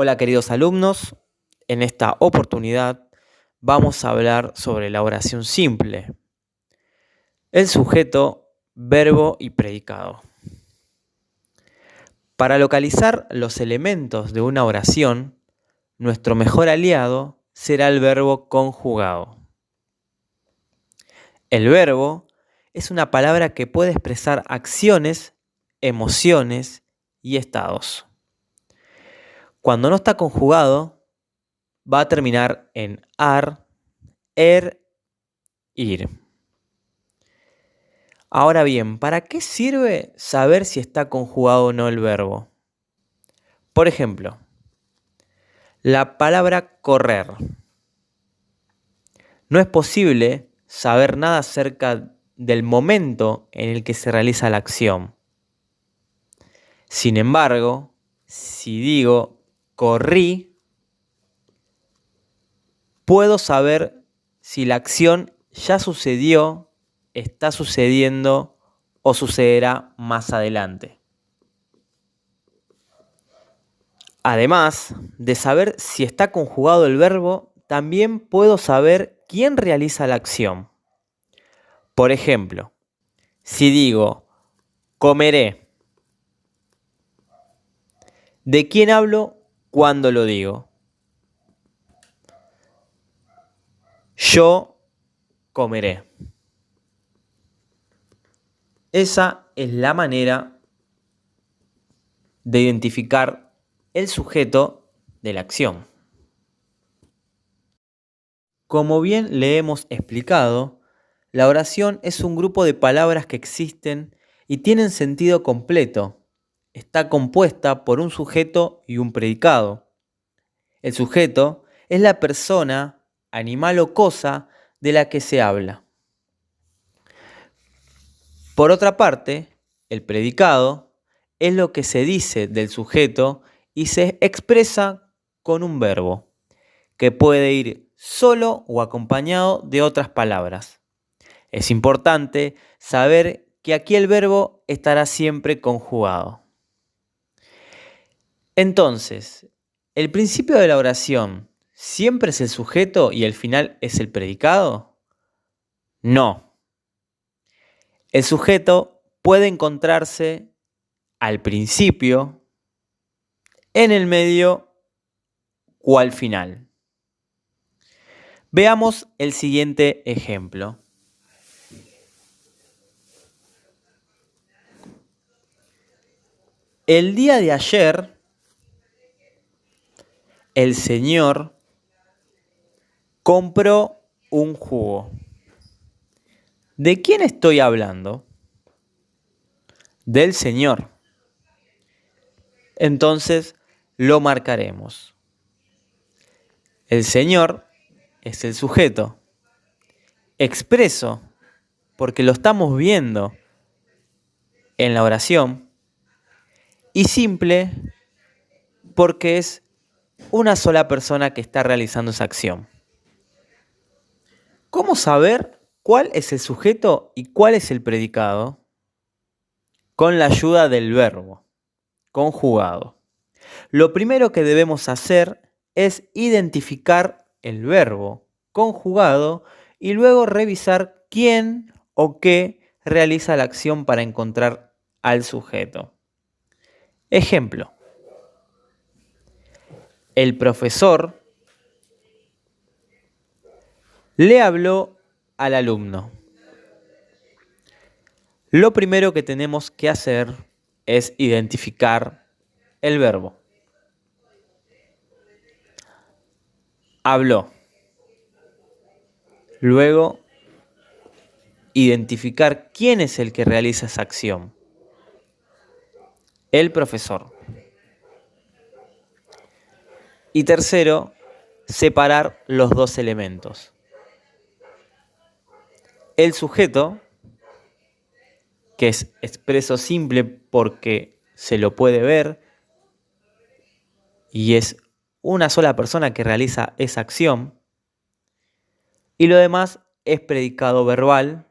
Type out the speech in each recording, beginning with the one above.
Hola queridos alumnos, en esta oportunidad vamos a hablar sobre la oración simple, el sujeto, verbo y predicado. Para localizar los elementos de una oración, nuestro mejor aliado será el verbo conjugado. El verbo es una palabra que puede expresar acciones, emociones y estados. Cuando no está conjugado, va a terminar en ar, er, ir. Ahora bien, ¿para qué sirve saber si está conjugado o no el verbo? Por ejemplo, la palabra correr. No es posible saber nada acerca del momento en el que se realiza la acción. Sin embargo, si digo corrí, puedo saber si la acción ya sucedió, está sucediendo o sucederá más adelante. Además de saber si está conjugado el verbo, también puedo saber quién realiza la acción. Por ejemplo, si digo comeré, ¿de quién hablo cuando lo digo? Yo comeré. Esa es la manera de identificar el sujeto de la acción. Como bien le hemos explicado, la oración es un grupo de palabras que existen y tienen sentido completo. Está compuesta por un sujeto y un predicado. El sujeto es la persona, animal o cosa de la que se habla. Por otra parte, el predicado es lo que se dice del sujeto y se expresa con un verbo, que puede ir solo o acompañado de otras palabras. Es importante saber que aquí el verbo estará siempre conjugado. Entonces, ¿el principio de la oración siempre es el sujeto y el final es el predicado? No. El sujeto puede encontrarse al principio, en el medio o al final. Veamos el siguiente ejemplo. El día de ayer, el señor compró un jugo. ¿De quién estoy hablando? Del señor. Entonces lo marcaremos. El señor es el sujeto. Expreso, porque lo estamos viendo en la oración. Y simple, porque es una sola persona que está realizando esa acción. ¿Cómo saber cuál es el sujeto y cuál es el predicado? Con la ayuda del verbo conjugado. Lo primero que debemos hacer es identificar el verbo conjugado y luego revisar quién o qué realiza la acción para encontrar al sujeto. Ejemplo. El profesor le habló al alumno. Lo primero que tenemos que hacer es identificar el verbo. Habló. Luego, identificar quién es el que realiza esa acción. El profesor. Y tercero, separar los dos elementos. El sujeto, que es expreso simple porque se lo puede ver y es una sola persona que realiza esa acción. Y lo demás es predicado verbal,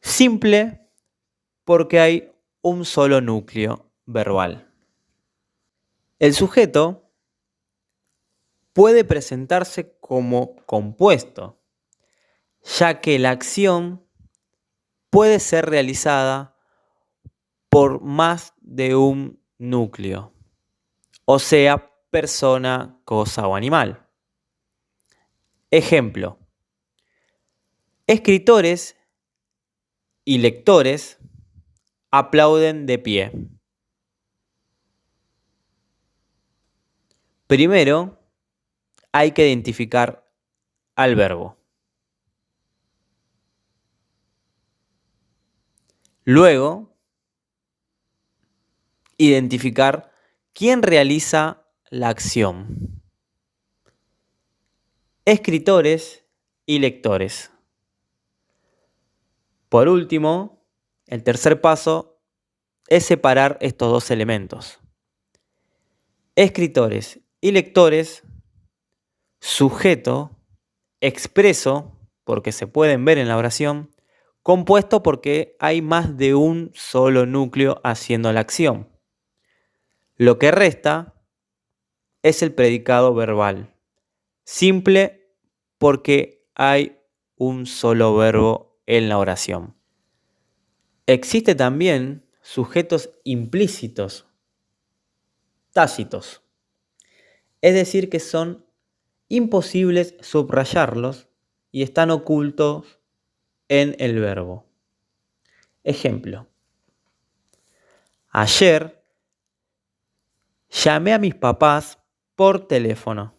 simple porque hay un solo núcleo verbal. El sujeto puede presentarse como compuesto, ya que la acción puede ser realizada por más de un núcleo, o sea, persona, cosa o animal. Ejemplo: escritores y lectores aplauden de pie. Primero, hay que identificar al verbo. Luego, identificar quién realiza la acción. Escritores y lectores. Por último, el tercer paso es separar estos dos elementos. Escritores y lectores, sujeto, expreso, porque se pueden ver en la oración, compuesto porque hay más de un solo núcleo haciendo la acción. Lo que resta es el predicado verbal, simple porque hay un solo verbo en la oración. Existe también sujetos implícitos, tácitos, es decir, que son imposibles subrayarlos y están ocultos en el verbo. Ejemplo: ayer llamé a mis papás por teléfono.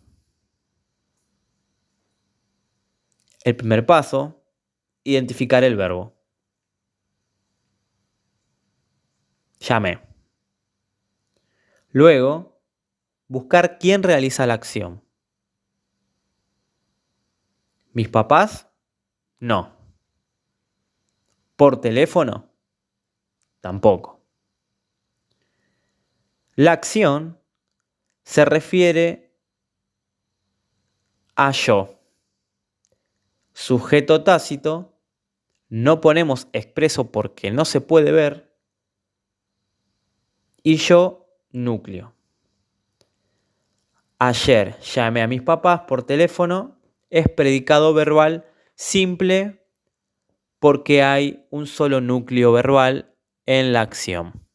El primer paso, identificar el verbo. Llamé. Luego, buscar quién realiza la acción. ¿Mis papás? No. ¿Por teléfono? Tampoco. La acción se refiere a yo. Sujeto tácito, no ponemos expreso porque no se puede ver, y yo, núcleo. Ayer llamé a mis papás por teléfono, es predicado verbal simple porque hay un solo núcleo verbal en la acción.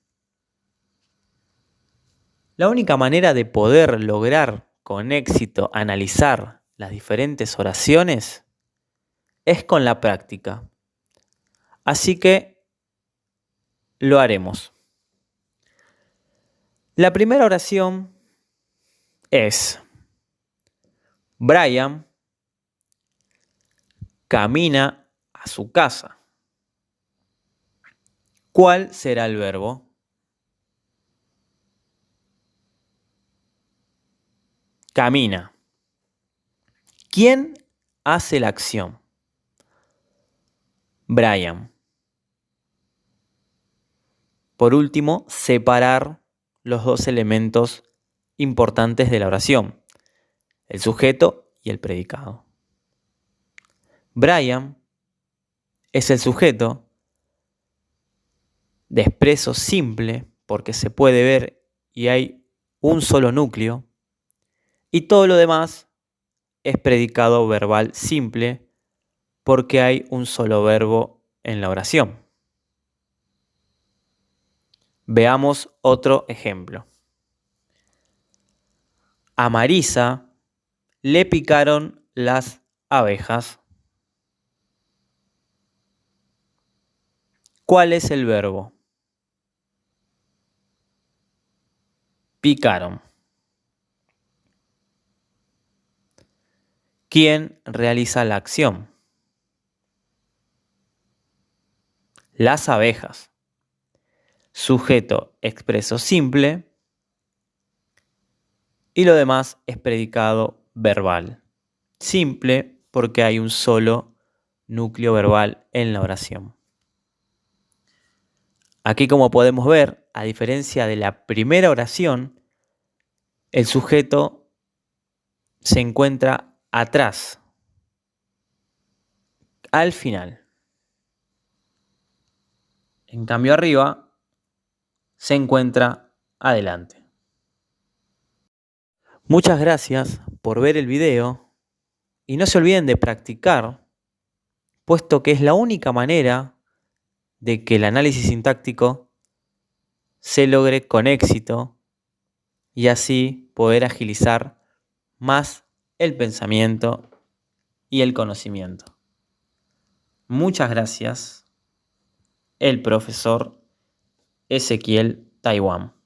La única manera de poder lograr con éxito analizar las diferentes oraciones es con la práctica. Así que lo haremos. La primera oración es: Brian camina a su casa. ¿Cuál será el verbo? Camina. ¿Quién hace la acción? Brian. Por último, separar los dos elementos importantes de la oración, el sujeto y el predicado. Brian es el sujeto de expreso simple porque se puede ver y hay un solo núcleo, y todo lo demás es predicado verbal simple porque hay un solo verbo en la oración. Veamos otro ejemplo. A Marisa le picaron las abejas. ¿Cuál es el verbo? Picaron. ¿Quién realiza la acción? Las abejas. Sujeto expreso simple y lo demás es predicado verbal. Simple porque hay un solo núcleo verbal en la oración. Aquí, como podemos ver, a diferencia de la primera oración, el sujeto se encuentra atrás, al final. En cambio, arriba se encuentra adelante. Muchas gracias por ver el video y no se olviden de practicar, puesto que es la única manera de que el análisis sintáctico se logre con éxito y así poder agilizar más el pensamiento y el conocimiento. Muchas gracias, el profesor Ezequiel Taiwán.